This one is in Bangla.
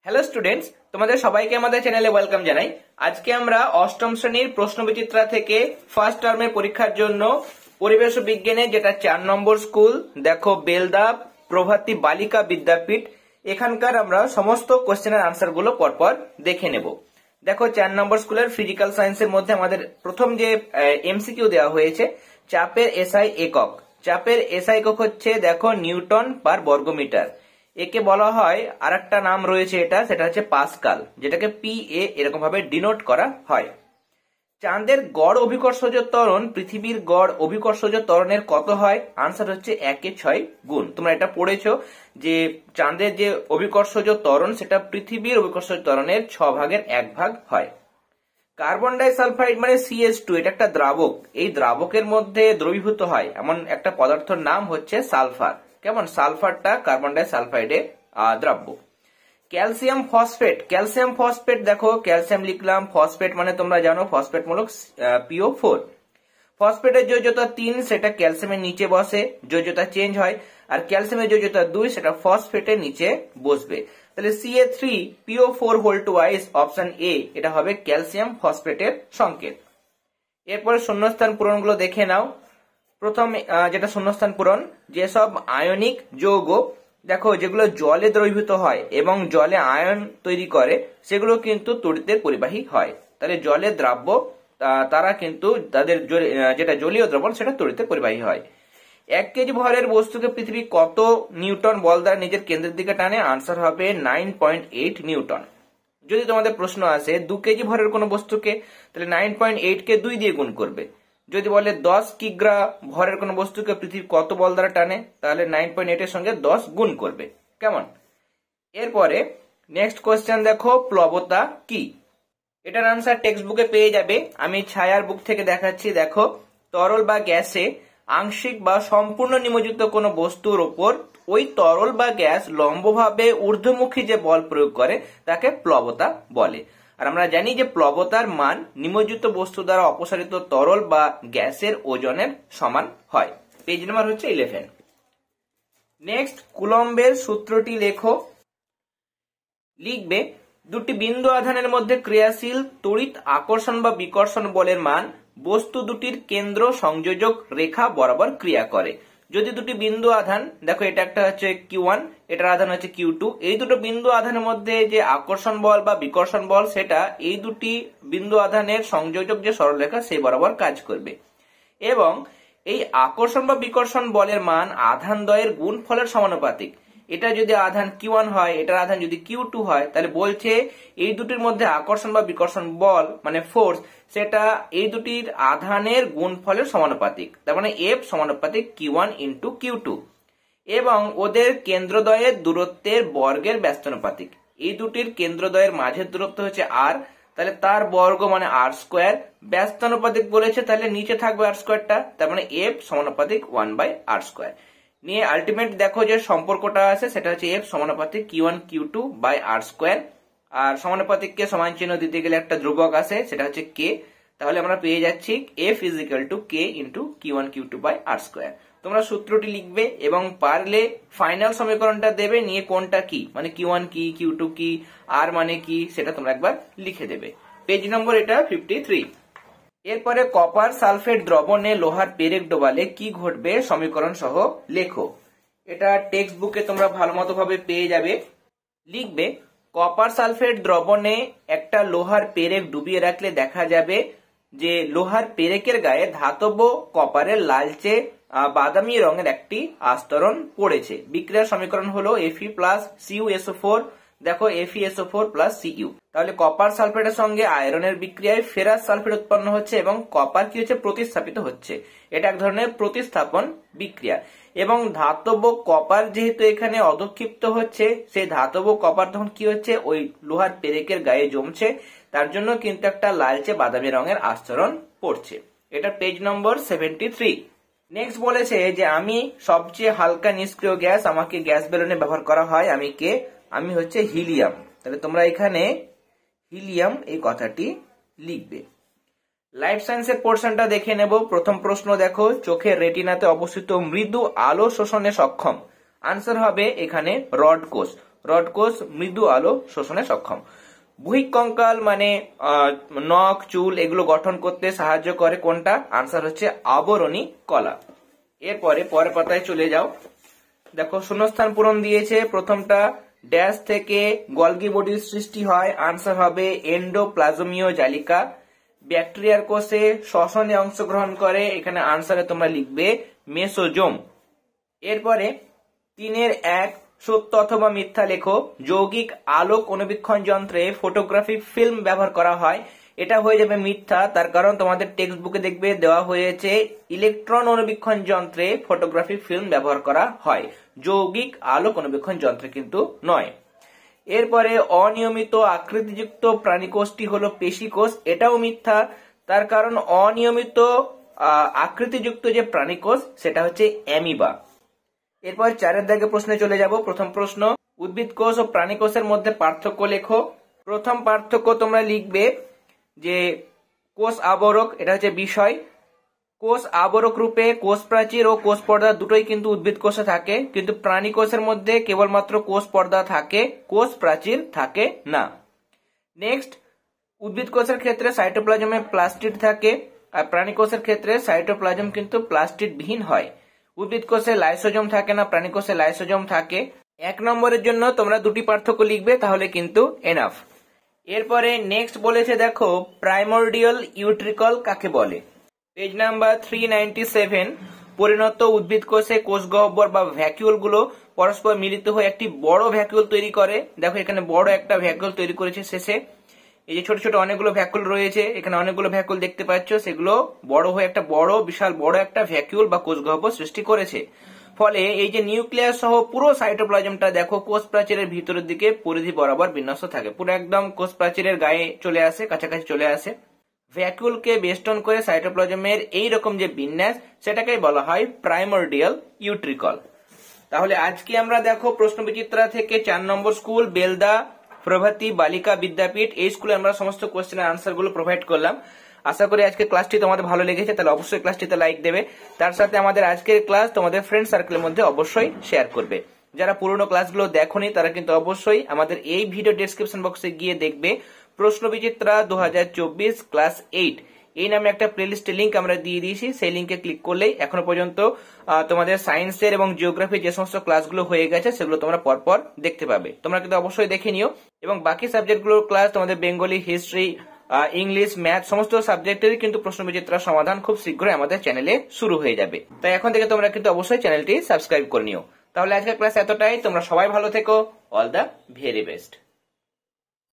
হ্যালো স্টুডেন্টস, তোমাদের সবাইকে আমাদের চ্যানেলে ওয়েলকাম জানাই। আজকে আমরা অষ্টম শ্রেণীর প্রশ্নবিচিত্রা থেকে ফার্স্ট টার্মের পরীক্ষার জন্য পরিবেশ ও বিজ্ঞানে যেটা 4 নম্বর স্কুল দেখো বেলদা প্রভাতী বালিকা বিদ্যাপীঠ, এখানকার আমরা সমস্ত কোশ্চেনের আনসার গুলো পরপর দেখে নেব। দেখো 4 নম্বর স্কুলের ফিজিক্যাল সায়েন্সের মধ্যে আমাদের প্রথম যে এমসিকিউ দেওয়া হয়েছে, চাপের এসআই একক। চাপের এসআই একক হচ্ছে দেখো নিউটন পার বর্গমিটার। একে বলা হয় আরেকটা নাম রয়েছে, সেটা হচ্ছে পাস্কাল, যেটাকে PA এরকম ভাবে ডিনোট করা হয়। চাঁদের গড় অভিকর্ষজ ত্বরণ পৃথিবীর গড় অভিকর্ষজ ত্বরণের কত হয়? আনসার হচ্ছে 1/6 গুণ। তোমরা এটা পড়েছো যে চাঁদের যে অভিকর্ষজ ত্বরণ সেটা পৃথিবীর অভিকর্ষজ ত্বরণের 6/1 হয়। কার্বন ডাই সালফাইড মানে CH2, এটা একটা দ্রাবক। এই দ্রাবকের মধ্যে দ্রবীভূত হয় এমন একটা পদার্থের নাম হচ্ছে সালফার। কেমন? সালফারটা কার্বন ডাই সালফাইডে দ্রাব্য। Calcium phosphate. ক্যালসিয়াম ফসফেট দেখো, ক্যালসিয়াম লিখলাম, ফসফেট মানে তোমরা জানো ফসফেট মূলক PO4। ফসফেটের যোজ্যতা 3, সেটা ক্যালসিয়ামের নিচে বসে, যোজ্যতা চেঞ্জ হয়। আর ক্যালসিয়ামের যোজ্যতা 2, সেটা ফসফেটের নিচে বসবে। তাহলে Ca3PO4 অপশন A এটা হবে ক্যালসিয়াম ফসফেটের সংকেত। এরপরে শূন্যস্থান পূরণগুলো দেখে নাও। প্রথম যেটা শূন্যস্থান পূরণ, যেসব আয়নিক যৌগ দেখো যেগুলো জলে দ্রবীভূত হয় এবং জলে আয়ন তৈরি করে সেগুলো কিন্তু তড়িতের পরিবাহী হয়। তাহলে জলে দ্রাব্য তারা কিন্তু তাদের যেটা জলীয় দ্রবণ সেটা তড়িতের পরিবাহী হয়। 1 কেজি ভরের বস্তুকে পৃথিবী কত নিউটন বল দ্বারা নিজের কেন্দ্রের দিকে টানে? আনসার হবে 9.8 নিউটন। যদি তোমাদের প্রশ্ন আসে 2 কেজি ভরের কোন বস্তুকে, তাহলে 9.8 কে 2 দিয়ে গুণ করবে। যদি বলে 10 কিগ্রা ভরের কোন বস্তুকে পৃথিবী কত বল দ্বারা টানে, তাহলে 9.8 এর সঙ্গে 10 গুণ করবে। কেমন? এরপরে নেক্সট কোশ্চেন দেখো, প্লবতা কি? এটার আনসার টেক্সট বুকে পেয়ে যাবে। আমি ছায়ার বুক থেকে দেখাচ্ছি। দেখো, তরল বা গ্যাসে আংশিক বা সম্পূর্ণ নিমজ্জিত কোনো বস্তুর ওপর ওই তরল বা গ্যাস লম্বভাবে ঊর্ধ্বমুখী যে বল প্রয়োগ করে তাকে প্লবতা বলে। আর আমরা জানি যে প্লবতার মান নিমজ্জিত বস্তু দ্বারা অপসারিত তরল বা গ্যাসের ওজনের সমান হয়। পেজ নাম্বার হচ্ছে 11। নেক্সট, কুলম্বের সূত্রটি লেখো। লিখবে, দুটি বিন্দু আধানের মধ্যে ক্রিয়াশীল তড়িৎ আকর্ষণ বা বিকর্ষণ বলের মান বস্তু দুটির কেন্দ্র সংযোজক রেখা বরাবর ক্রিয়া করে। যদি দুটি বিন্দু আধান, দেখো এটা একটা হচ্ছে Q1, এটার আধান হচ্ছে Q2, এই দুটো বিন্দু আধানের মধ্যে যে আকর্ষণ বল বা বিকর্ষণ বল সেটা এই দুটি বিন্দু আধানের সংযোজক যে সরলরেখা সেই বরাবর কাজ করবে। এবং এই আকর্ষণ বা বিকর্ষণ বলের মান আধান দ্বয়ের গুণফলের সমানুপাতিক। এটা যদি আধান Q1 হয়, এটার আধান যদি Q2 হয়, তাহলে বলছে এই দুটির মধ্যে আকর্ষণ বা বিকর্ষণ বল মানে ফোর্স সেটা এই দুটির আধানের গুণফলের সমানুপাতিক। তার মানে F সমানুপাতিক Q1 ইন্টু Q2। এবং ওদের কেন্দ্রদ্বয়ের দূরত্বের বর্গের ব্যস্তানুপাতিক। এই দুটির কেন্দ্রদ্বয়ের মাঝের দূরত্ব হচ্ছে R, তাহলে তার বর্গ মানে R²। ব্যস্তানুপাতিক বলেছে, তাহলে নিচে থাকবে R²টা, তার মানে F সমানুপাতিক 1/R²। নিয়ে আলটিমেট দেখো যে সম্পর্কটা আছে সেটা হচ্ছে F সমানুপাতিক Q1 Q2 বাই R²। আর সমানুপাতিককে সমান চিহ্ন দিতে গেলে একটা ধ্রুবক আছে, সেটা হচ্ছে K। তাহলে আমরা পেয়ে যাচ্ছি F is equal to K into Q1 Q2 by R²। তোমরা সূত্রটি লিখবে এবং পারলে ফাইনাল সমীকরণটা দেবে, নিয়ে কোনটা কি মানে Q1 কি, Q2 কি, R মানে কি সেটা তোমরা একবার লিখে দেবে। পেজ নম্বর এটা 53। এরপরে কপার সালফেট দ্রবণে লোহার পেরেক ডোবালে কি ঘটবে সমীকরণ সহ লেখো। এটা টেক্সট বুকে তোমরা ভালো মতো ভাবে পেয়ে যাবে। লিখবে, কপার সালফেট দ্রবণে একটা লোহার পেরেক ডুবিয়ে রাখলে দেখা যাবে যে লোহার পেরেকের গায়ে ধাতব কপারের লালচে বাদামি রঙের একটি আস্তরণ পড়েছে। বিক্রিয়ার সমীকরণ হলো Fe প্লাস CuSO4। দেখো FeSO4 প্লাস Cu। তাহলে কপার সালফেটের সঙ্গে আয়রনের বিক্রিয়ায় ফেরাস সালফেট উৎপন্ন হচ্ছে এবং কপার কি হচ্ছে প্রতিস্থাপিত হচ্ছে। এটা এক ধরনের প্রতিস্থাপন বিক্রিয়া। এবং ধাতব কপার যেহেতু এখানে অধক্ষিপ্ত হচ্ছে, সেই ধাতব কপার তখন কি হচ্ছে ওই লোহার পেরেকের গায়ে জমছে, তার জন্য কিন্তু একটা লালচে বাদামি রঙের আস্তরণ পড়ছে। এটা পেজ নম্বর 73। নেক্সট বলেছে যে আমি সবচেয়ে হালকা নিষ্ক্রিয় গ্যাস, আমাকে গ্যাস বেলুনে ব্যবহার করা হয়, আমি কে? আমি হচ্ছে হিলিয়াম। তাহলে তোমরা এখানে হিলিয়াম এই কথাটি লিখবে। লাইফ সায়েন্সের পোর্শনটা দেখে নেব। প্রথম প্রশ্ন দেখো, চোখের রেটিনাতে অবস্থিত মৃদু আলো শোষণে সক্ষম। আনসার হবে এখানে রড কোষ। রড কোষ মৃদু আলো শোষণে সক্ষম। বহিঃকঙ্কাল মানে নখ, চুল এগুলো গঠন করতে সাহায্য করে কোনটা? আনসার হচ্ছে আবরণী কলা। এরপরে পরের পাতায় চলে যাও। দেখো শূন্যস্থান পূরণ দিয়েছে। প্রথমটা ড্যাশ থেকে গলগি বডির সৃষ্টি হয়, আনসার হবে এন্ডোপ্লাজমীয় জালিকা। ব্যাকটেরিয়ার কোষে শ্বসনে অংশগ্রহণ করে, এখানে আনসারে তোমরা লিখবে মেসোজোম। এরপরে 3-1 সত্য অথবা মিথ্যা লেখো। যৌগিক আলোক অনুবীক্ষণ যন্ত্রে ফটোগ্রাফিক ফিল্ম ব্যবহার করা হয়, এটা হয়ে যাবে মিথ্যা, তার কারণ তোমাদের টেক্সট বুকে দেখবে দেওয়া হয়েছে ইলেকট্রন অনুবীক্ষণ যন্ত্রে ফটোগ্রাফিক ফিল্ম ব্যবহার করা হয়, যৌগিক আলোক অনুবীক্ষণ যন্ত্রে কিন্তু নয়। এরপরে অনিয়মিত আকৃতিযুক্ত প্রাণীকোষটি হলো পেশিকোষ, এটাও মিথ্যা, তার কারণ অনিয়মিত আকৃতিযুক্ত যে প্রাণীকোষ সেটা হচ্ছে অ্যামিবা। এরপর 4 দাগে প্রশ্নে চলে যাব। প্রথম প্রশ্ন, উদ্ভিদ কোষ ও প্রাণী কোষের মধ্যে পার্থক্য লেখো। প্রথম পার্থক্য তোমরা লিখবে যে কোষ আবরক, এটা হচ্ছে বিষয়। কোষ আবরক রূপে কোষ প্রাচীর ও কোষ পর্দা দুটোই কিন্তু উদ্ভিদ কোষে থাকে, কিন্তু প্রাণী কোষের মধ্যে কেবলমাত্র কোষ পর্দা থাকে, কোষ প্রাচীর থাকে না। নেক্সট, উদ্ভিদ কোষের ক্ষেত্রে সাইটোপ্লাজমে প্লাস্টিড থাকে, আর প্রাণী কোষের ক্ষেত্রে সাইটোপ্লাজম কিন্তু প্লাস্টিড বিহীন হয়। উদ্ভিদ কোষে লাইসোজোম থাকে না, প্রাণী কোষে লাইসোজোম থাকে। 1 নম্বরের জন্য তোমরা দুটি পার্থক্য লিখবে, তাহলে কিন্তু এনাফ। এরপরে নেক্সট বলেছে দেখো প্রাইমর্ডিয়াল ইউট্রিকল কাকে বলে। পেজ নাম্বার 397, পরিণত উদ্ভিদ কোষে কোষ গহ্বর বা ভ্যাকুল গুলো পরস্পর মিলিত হয়ে একটি বড় ভ্যাকুল তৈরি করে। দেখো এখানে বড় একটা ভ্যাকুল তৈরি করেছে শেষে, এই যে ছোট ছোট অনেকগুলো ভ্যাকুল রয়েছে, এখানে অনেকগুলো ভ্যাকুল দেখতে পাচ্ছ, সেগুলো বড় হয়ে একটা বিশাল বড় একটা ভ্যাকুল বা কোষ গহ্বর সৃষ্টি করেছে। ফলে এই যে নিউক্লিয়াস সহ পুরো সাইটোপ্লাজমটা দেখো কোষ প্রাচীরের ভিতরের দিকে পরিধি বরাবর বিন্যস্ত থাকে, পুরো একদম কোষ প্রাচীরের গায়ে চলে আসে, কাছাকাছি চলে আসে। ভ্যাকুলকে বেষ্টন করে সাইটোপ্লাজমের এইরকম যে বিন্যাস, সেটাকেই বলা হয় প্রাইমর্ডিয়াল ইউট্রিকল। তাহলে আজকে আমরা দেখো প্রশ্নবিচিত্রা থেকে 4 নম্বর স্কুল বেলদা প্রভাতী বালিকা বিদ্যাপীঠ, এই স্কুলে আমরা সমস্ত কোশ্চেনের আনসার গুলো প্রোভাইড করলাম। আশা করি আজকে ক্লাসটি তোমাদের ভালো লেগেছে, তাহলে অবশ্যই ক্লাসটিতে লাইক দেবে। তার সাথে আমাদের আজকের ক্লাস তোমাদের ফ্রেন্ড সার্কেলের মধ্যে অবশ্যই শেয়ার করবে। যারা পুরনো ক্লাসগুলো দেখোনি তারা কিন্তু অবশ্যই আমাদের এই ভিডিও ডেসক্রিপশন বক্সে গিয়ে দেখবে প্রশ্নবিচিত্রা 2024 ক্লাস 8 এই নামে একটা প্লেলিস্টের লিঙ্ক আমরা দিয়ে দিয়েছি। সেই লিঙ্কে ক্লিক করলেই এখনো পর্যন্ত তোমাদের সায়েন্সের এবং জিওগ্রাফি যে সমস্ত ক্লাসগুলো হয়ে গেছে সেগুলো তোমরা পরপর দেখতে পাবে। তোমরা কিন্তু অবশ্যই দেখে নিও, এবং বাকি সাবজেক্টগুলোর ক্লাস তোমাদের বেঙ্গলি, হিস্ট্রি, ইংলিশ, ম্যাথ সমস্ত সাবজেক্টেরই কিন্তু প্রশ্নবিচিত্রার সমাধান খুব শীঘ্রই আমাদের চ্যানেলে শুরু হয়ে যাবে। তাই এখন থেকে তোমরা কিন্তু অবশ্যই চ্যানেলটি সাবস্ক্রাইব করে নিও। তাহলে আজকের ক্লাস এতটাই, তোমরা সবাই ভালো থেকো। All the very best.